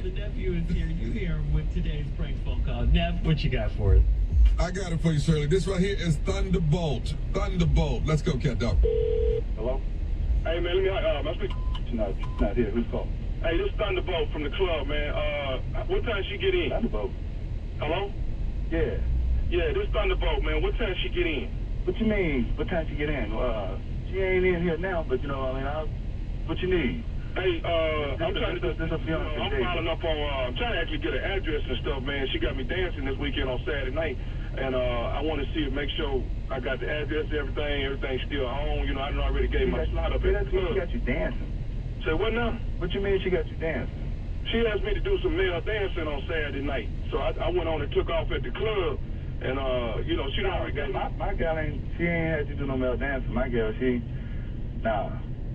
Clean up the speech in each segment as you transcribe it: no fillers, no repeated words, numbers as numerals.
The nephew is here. You hear him with today's prank phone call. Nev, what you got for us? I got it for you, Shirley. This right here is Thunderbolt. Thunderbolt. Let's go, cat dog. Hello? Hey, man, let me, my speak. Not here. Who's calling? Hey, this is Thunderbolt from the club, man. What time she get in? Thunderbolt? Hello? Yeah. Yeah, this is Thunderbolt, man. What time she get in? What you mean, what time she get in? She ain't in here now, but, you know, I mean, what you need? Hey, I'm trying to, I'm following up on, I'm trying to actually get an address and stuff, man. She got me dancing this weekend on Saturday night, and I want to see, make sure I got the address, everything's still on. You know, I done already gave my slot up at the club. She got you dancing. Say what now? What you mean she got you dancing? She asked me to do some male dancing on Saturday night, so I went on and took off at the club, and, you know, she already got my gal she ain't had you do no male dancing. My gal,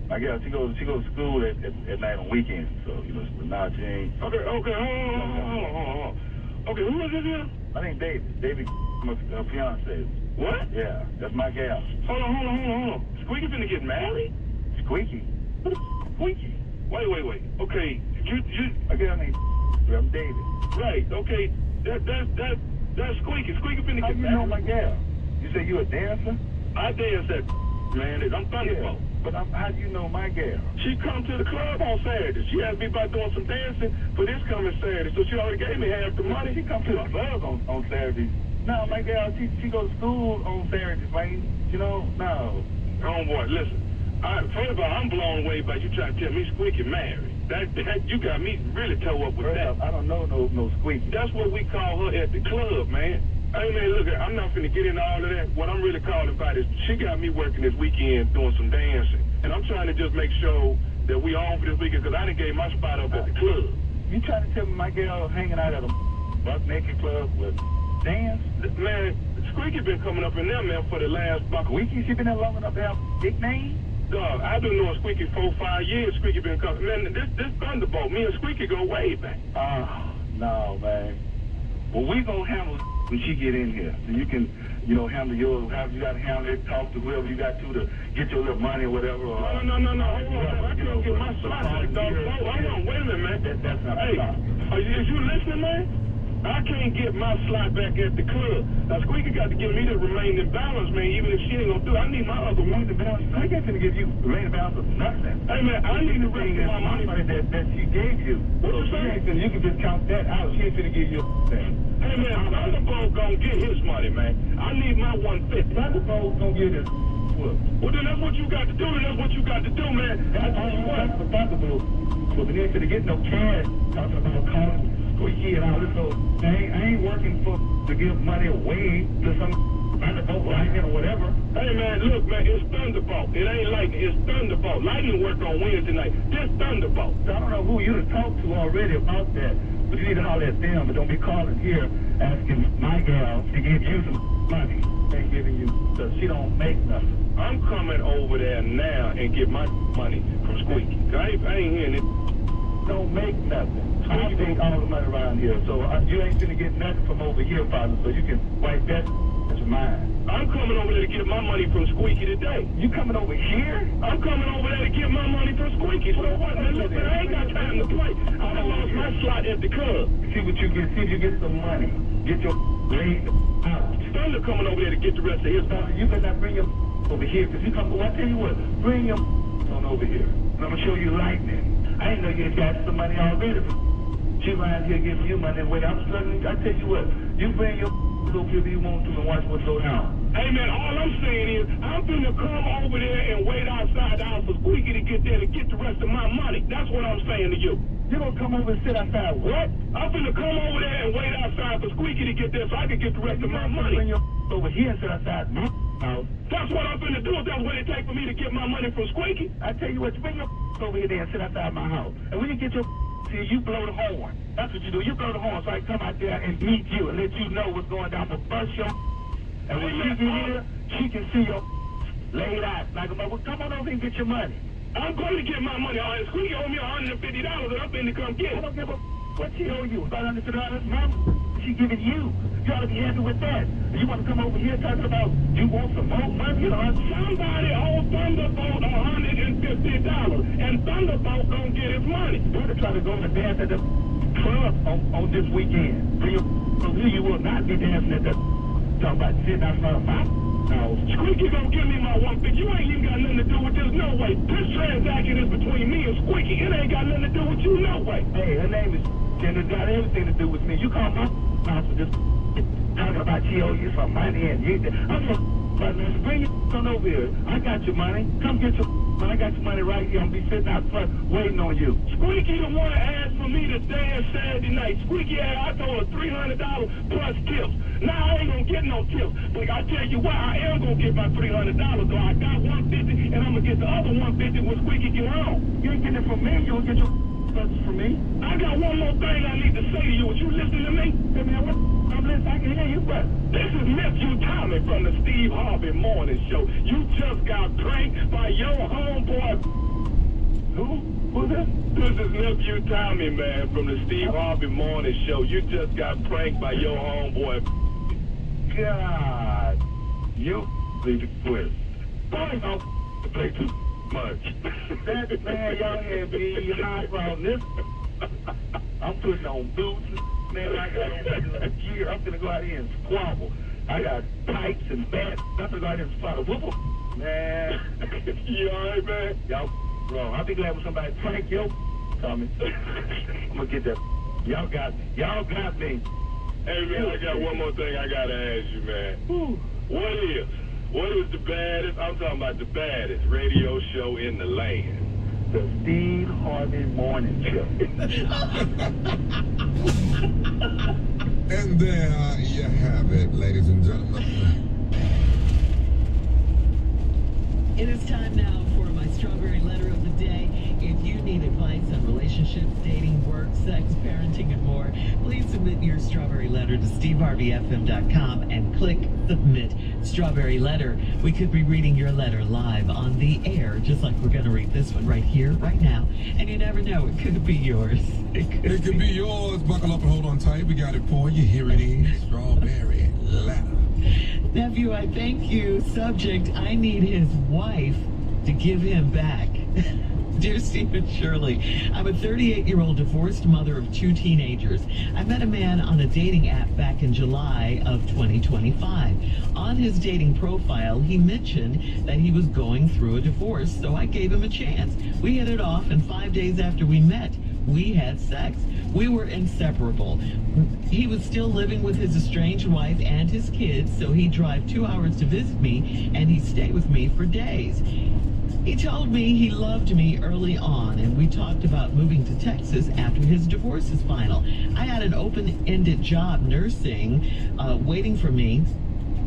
my girl, she goes to school at night on weekends, so, you know, now she ain't. Okay, hold on. Okay, who is this here? My name's David. David, my fiance. What? Yeah, that's my gal. Hold on. Squeaky finna get married? Squeaky? What the Squeaky? Wait. Okay, you. My girl named I'm David. Right, okay, that's Squeaky. Squeaky finna get married. How you know my gal? You say you a dancer? I dance at, man, I'm Thunderbolt. Yeah. But how do you know my gal? She come to the club on Saturday. She asked me about doing some dancing for this coming Saturday, so she already gave me half the money. She come to the club on Saturday. No, my gal, she goes to school on Saturdays, man. You know, no. Homeboy, listen. First of all, I'm blown away by you trying to tell me Squeaky married. That you got me really toe up with that. I don't know no Squeaky. That's what we call her at the club, man. Hey, man, look, I'm not finna get into all of that. What I'm really calling about is she got me working this weekend doing some dancing. And I'm trying to just make sure that we on for this weekend because I done gave my spot up at the club. You trying to tell me my girl hanging out at a buck naked club with dance? Man, Squeaky been coming up in there, man, for the last buck. Squeaky? She been there long enough to have a nickname? Dog, I've been knowing Squeaky 4-5 years. Squeaky been coming. Man, this Thunderbolt, me and Squeaky go way back. No, man. Well, we gonna handle when she get in here. So you can, you know, handle yours, however you got to handle it, talk to whoever you got to get your little money or whatever. No. Hold on. I can't get my slot back, dog. Hold on, wait a minute, man. That's not a slot. Is you listening, man? I can't get my slot back at the club. Now, Squeaky got to give me the remaining balance, man, even if she ain't going to do it. I need my other remaining balance. I ain't going to give you remaining balance of nothing. Hey, man, I need the rest of my money that she gave you. What you saying? You can just count that out. She ain't going to give you a thing. Hey, man, Thunderbolt going to get his money, man. I need my 150. Thunderbolt going to get his well, then that's what you got to do. Man. I tell you what. That's for Thunderbolt. Well, they ain't going to get no cash talking about calling Squeaky and all this. So I ain't working to give money away to some Thunderbolt lightning or whatever. Hey, man, look, man, it's Thunderbolt. It ain't lightning, it's Thunderbolt. Lightning work on Wednesday night. This Thunderbolt. So I don't know who you to talk to already about that, but you need to holler at them, but don't be calling here asking my gal to give you some money. Ain't giving you, so she don't make nothing. I'm coming over there now and get my money from Squeaky. I ain't hearing it. Don't make nothing. I take all the money around here, so you ain't gonna get nothing from over here, father, so you can wipe that as mine. I'm coming over there to get my money from Squeaky today. You coming over here? I'm coming over there to get my money from Squeaky. So what, man? Listen, I ain't got time to play. I done lost my slot at the club. See what you get. See if you get some money. Get your laid out. Thunder coming over there to get the rest of his money. You better not bring your over here, because you come, well, I tell you what, bring your on over here. And I'm gonna show you lightning. I didn't know you had got some money already. She around here giving you money. Wait, I'm struggling. I tell you what, you bring your over here if you want to and watch what's going on. Hey, man, all I'm saying is, I'm finna come over there and wait outside the house for Squeaky to get there to get the rest of my money. That's what I'm saying to you. You gonna come over and sit outside what? I'm finna come over there and wait outside for Squeaky to get there so I can get the rest of my money. Bring your over here and sit outside my house. That's what I'm finna do. That's what it takes for me to get my money from Squeaky. I tell you what, you bring your over here and sit outside my house. And when you get your here, you blow the horn. That's what you do. You blow the horn so I can come out there and meet you and let you know what's going down. But first your and when she get here, she can see your laid out. Like, well, come on over and get your money. I'm going to get my money. Squeaky owe me $150 and I'm finna come get it. I don't give a what she owe you. About $150, mama? She giving you. You ought to be happy with that. You want to come over here talking about you want some more money? Somebody owes Thunderbolt $150 and Thunderbolt gonna get his money. We're trying to go and dance at the club on this weekend. You will not be dancing at that. Talking about sitting outside of my house. Squeaky gonna give me my 150. You ain't even got nothing to do with this. No way. This transaction is between me and Squeaky. It ain't got nothing to do with you. No way. Hey, her name is. And it's got everything to do with me. You call my house for this talking about you owe you some money and you. I'm from bring your on over here. I got your money. Come get your money. I got your money right here. I'm gonna be sitting out front waiting on you. Squeaky the one that asked for me to dance Saturday night. Squeaky, I told her $300 plus tips. Now I ain't gonna get no tips. But I tell you what, I am gonna get my $300 though. I got 150 and I'm gonna get the other 150 when Squeaky get home. You ain't getting it from me. You don't get your from me. I got one more thing I need to say to you. Would you listen to me? Hey man, what? I'm listening. I can hear you, but this is Nephew Tommy from the Steve Harvey Morning Show. You just got pranked by your homeboy. Who? Who's this? This is Nephew Tommy, man, from the Steve Harvey Morning Show. You just got pranked by your homeboy. God, you need to quit. Boy, don't play too much. That man, y'all had me hot on this. I'm putting on boots, man. I got on gear. I'm gonna go out here and squabble. I got pipes and bats. I'm gonna go out here and spot a whoop. Man, you alright, man? Y'all wrong. I'll be glad when somebody prank yo coming. I'm gonna get that. Y'all got me. Y'all got me. Hey man, I got one more thing I gotta ask you, man. What is the baddest, I'm talking about the baddest radio show in the land? The Steve Harvey Morning Show. And there you have it, ladies and gentlemen. It is time now for my strawberry letter of the day. If you need advice on relationships, dating, work, sex, parenting, and more, please submit your strawberry letter to steveharveyfm.com and click submit strawberry letter. We could be reading your letter live on the air, just like we're going to read this one right here, right now. And you never know, it could be yours. It could be yours. Buckle up and hold on tight. We got it for you. Here it is. Strawberry letter. Nephew, I thank you. Subject, I need his wife to give him back. Dear Stephen Shirley, I'm a 38-year-old divorced mother of 2 teenagers. I met a man on a dating app back in July of 2025. On his dating profile, he mentioned that he was going through a divorce, so I gave him a chance. We hit it off, and 5 days after we met, we had sex. We were inseparable. He was still living with his estranged wife and his kids, so he'd drive 2 hours to visit me, and he'd stay with me for days. He told me he loved me early on, and we talked about moving to Texas after his divorce is final. I had an open-ended job nursing, waiting for me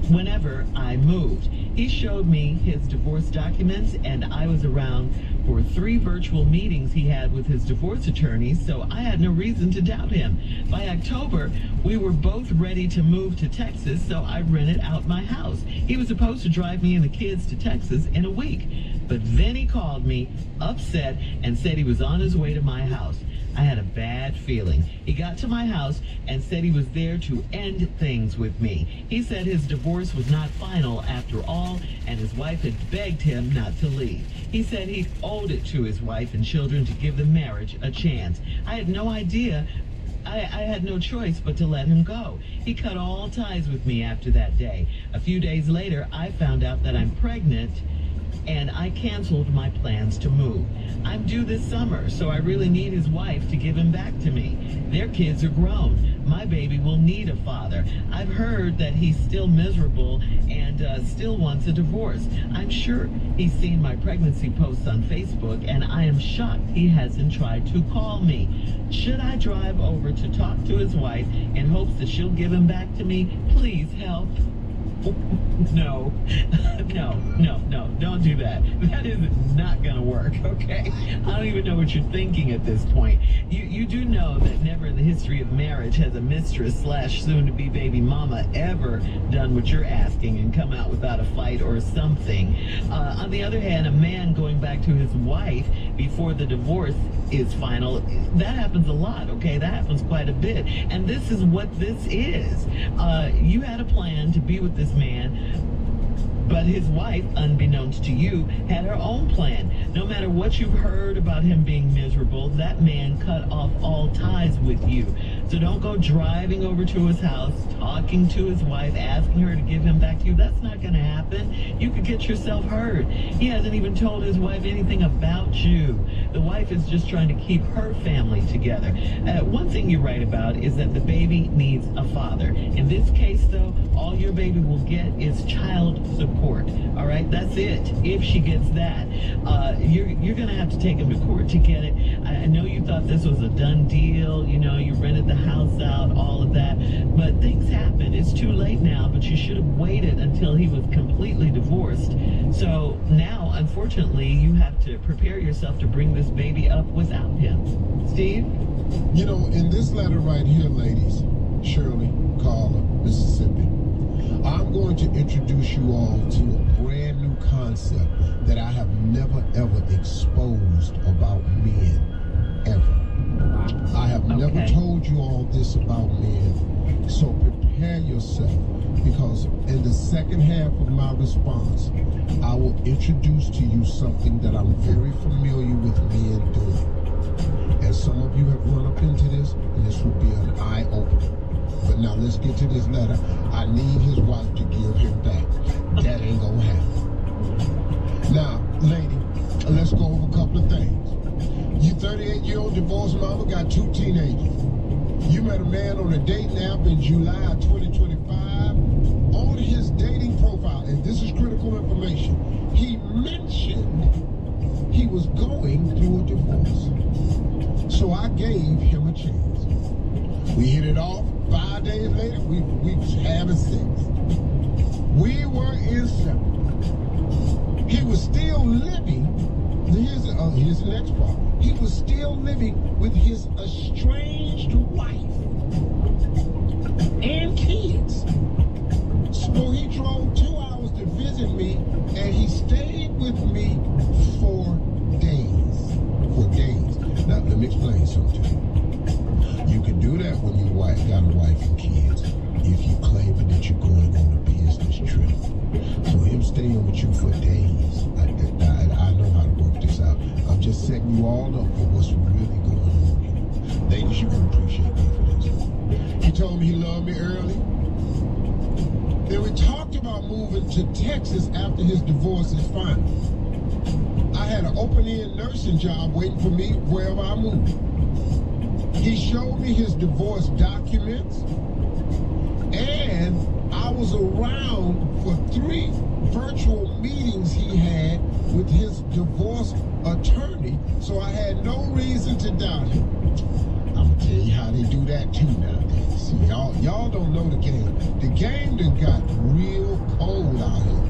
whenever I moved. He showed me his divorce documents, and I was around for 3 virtual meetings he had with his divorce attorney, so I had no reason to doubt him. By October, we were both ready to move to Texas, so I rented out my house. He was supposed to drive me and the kids to Texas in a week, but then he called me, upset, and said he was on his way to my house. I had a bad feeling. He got to my house and said he was there to end things with me. He said his divorce was not final after all, and his wife had begged him not to leave. He said he owed it to his wife and children to give the marriage a chance. I had no idea. I had no choice but to let him go. He cut all ties with me after that day. A few days later, I found out that I'm pregnant, and I canceled my plans to move. I'm due this summer, so I really need his wife to give him back to me. Their kids are grown. My baby will need a father. I've heard that he's still miserable and still wants a divorce. I'm sure he's seen my pregnancy posts on Facebook, and I am shocked he hasn't tried to call me. Should I drive over to talk to his wife in hopes that she'll give him back to me? Please help. No, don't do that. That is not gonna work, okay? I don't even know what you're thinking at this point. You do know that never in the history of marriage has a mistress / soon-to-be baby mama ever done what you're asking and come out without a fight or something. On the other hand, a man going back to his wife before the divorce is final, that happens a lot, okay? That happens quite a bit. And this is what this is. You had a plan to be with this man, but But his wife, unbeknownst to you, had her own plan. No matter what you've heard about him being miserable, that man cut off all ties with you. So don't go driving over to his house, talking to his wife, asking her to give him back to you. That's not going to happen. You could get yourself hurt. He hasn't even told his wife anything about you. The wife is just trying to keep her family together. One thing you write about is that the baby needs a father. In this case, though, all your baby will get is child support. All right, that's it. If she gets that, you're going to have to take him to court to get it. I know you thought this was a done deal. You know, you rented the house out, all of that. But things happen. It's too late now, but you should have waited until he was completely divorced. So now, unfortunately, you have to prepare yourself to bring this baby up without him. Steve? You know, in this letter right here, ladies, Shirley, Carla, Mississippi, I'm going to introduce you all to a brand new concept that I have never, ever exposed about men, ever. I have never told you all this about men, so prepare yourself, because in the second half of my response, I will introduce to you something that I'm very familiar with men doing. And some of you have run up into this, and this will be an eye-opener. But now let's get to this letter. I need his wife to give him back. That ain't gonna happen. Now, lady, let's go over a couple of things. You 38-year-old divorced mama, got 2 teenagers. You met a man on a dating app in July of 2025. On his dating profile, and this is critical information, he mentioned he was going through a divorce. So I gave him a chance. We hit it off. 5 days later, we was having sex. We were inseparable. He was still living, here's the next part. He was still living with his estranged wife and kids. So he drove 2 hours to visit me, and he stayed with me for days. Now, let me explain something to you. You can do that when you got a wife and kids, if you claim that you're going on a business trip. So him staying with you for days, I know how to work this out. I'm just setting you all up for what's really going on here. Ladies, you can appreciate me for this. He told me he loved me early. Then we talked about moving to Texas after his divorce is final. I had an open-end nursing job waiting for me wherever I moved. He showed me his divorce documents, and I was around for 3 virtual meetings he had with his divorce attorney, so I had no reason to doubt him. I'm gonna tell you how they do that too nowadays. See, y'all don't know the game. The game done got real cold out here.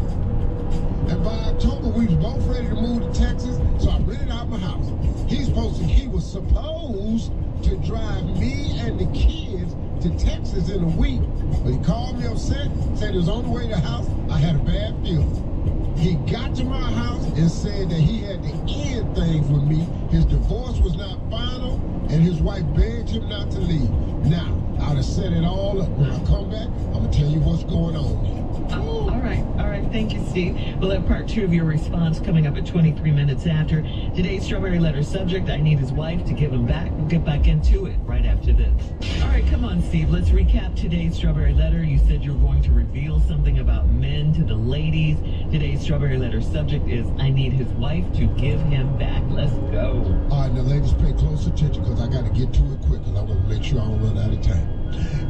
And by October, we was both ready to move to Texas, so I rented out my house. He was supposed to drive me and the kids to Texas in a week, but he called me upset, said he was on the way to the house. I had a bad feeling. He got to my house and said that he had to end things with me. His divorce was not final, and his wife begged him not to leave. Now, I'd have set it all up. When I come back, I'm going to tell you what's going on here. Oh, all right. Thank you, Steve. We'll have part 2 of your response coming up at 23 minutes after. Today's Strawberry Letter subject, I need his wife to give him back. We'll get back into it right after this. All right, come on, Steve. Let's recap today's Strawberry Letter. You said you were going to reveal something about men to the ladies. Today's Strawberry Letter subject is, I need his wife to give him back. Let's go. All right, now, ladies, pay close attention, because I got to get to it quick, because I want to make sure I don't run out of time.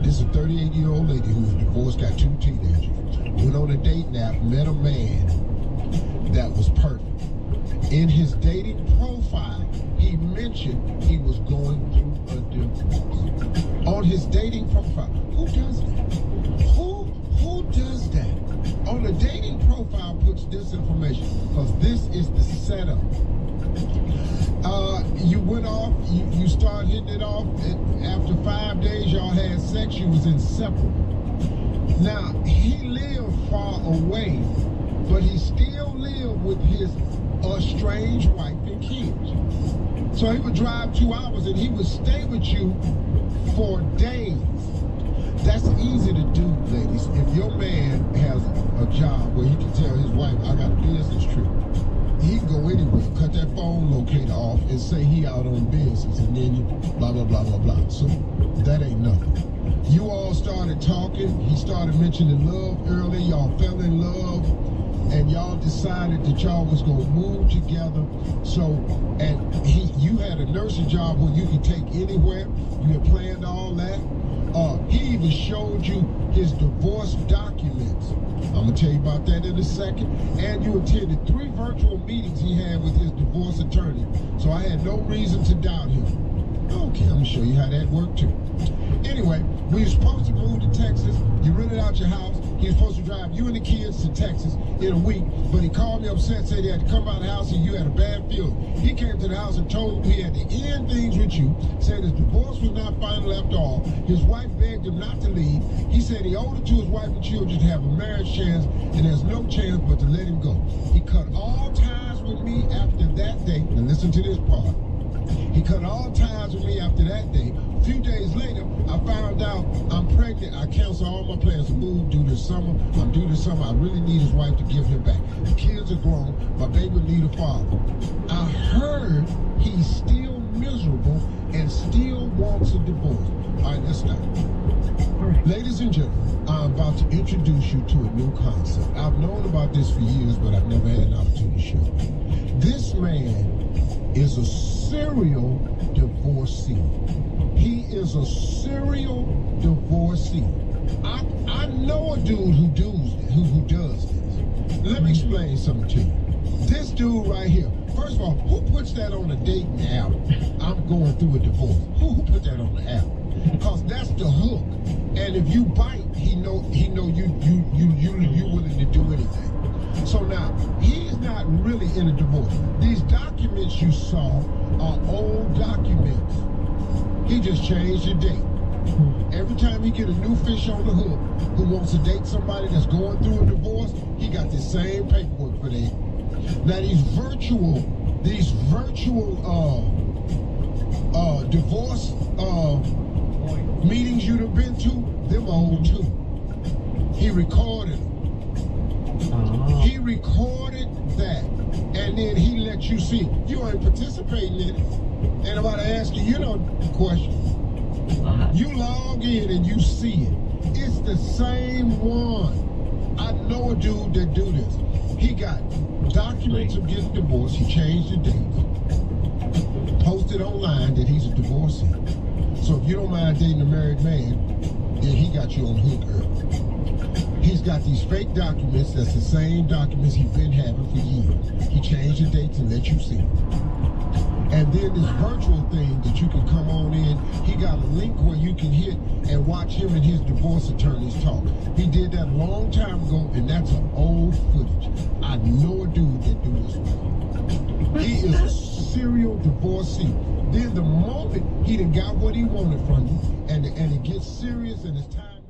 This is a 38-year-old lady who was divorced, got 2 teenagers. Went on a dating app, met a man that was perfect. In his dating profile, he mentioned he was going through a divorce. On his dating profile, who does that? Who does that? On the dating profile puts this information, because this is the setup. You went off, you started hitting it off, and after 5 days y'all had sex, you was inseparable. Now, he lived far away, but he still lived with his estranged wife and kids. So he would drive 2 hours and he would stay with you for days. That's easy to do, ladies. If your man has a job where he can tell his wife, I got a business trip, he can go anywhere, cut that phone locator off and say he out on business, and then you blah, blah, blah, blah, blah. So that ain't nothing. You all started talking. He started mentioning love early. Y'all fell in love, and y'all decided that y'all was gonna move together. So, and you had a nursing job where you could take anywhere. You had planned all that. He even showed you his divorce documents. I'm gonna tell you about that in a second. And you attended 3 virtual meetings he had with his divorce attorney. So I had no reason to doubt him. Okay, I'm gonna show you how that worked too. Anyway, we were supposed to move to Texas. You rented out your house. He was supposed to drive you and the kids to Texas in a week, but he called me upset, said he had to come out of the house and you had a bad feeling. He came to the house and told me he had to end things with you, said his divorce was not final after all. His wife begged him not to leave. He said he owed it to his wife and children to have a marriage chance, and there's no chance but to let him go. He cut all ties with me after that day. Now listen to this part. He cut all ties with me after that day. A few days later, I found out I'm pregnant. I canceled all my plans to move due this summer. I'm due this summer. I really need his wife to give him back. The kids are grown. My baby need a father. I heard he's still miserable and still wants a divorce. All right, let's stop. Ladies and gentlemen, I'm about to introduce you to a new concept. I've known about this for years, but I've never had an opportunity to show you. This man is a serial divorcee. He is a serial divorcee. I know a dude who does this. Let me explain something to you. This dude right here, first of all, who puts that on a dating app? I'm going through a divorce. Who put that on the app? Because that's the hook. And if you bite, he know you willing to do anything. So now, he's not really in a divorce. These documents you saw are old documents. He just changed the date. Every time he get a new fish on the hook who wants to date somebody that's going through a divorce, he got the same paperwork for them. Now these virtual divorce meetings you'd have been to, them old too. He recorded them. He recorded that, and then he let you see. You ain't participating in it. Ain't nobody asking you no question. You log in and you see it. It's the same one. I know a dude that do this. He got documents of getting divorced. He changed the dates. Posted online that he's a divorcee. So if you don't mind dating a married man, then he got you on the hook early. He's got these fake documents that's the same documents he's been having for years. He changed the dates and let you see it. And then this virtual thing that you can come on in, he got a link where you can hit and watch him and his divorce attorneys talk. He did that a long time ago, and that's an old footage. I know a dude that do this right. He is a serial divorcee. Then the moment he done got what he wanted from you, and it gets serious and it's time.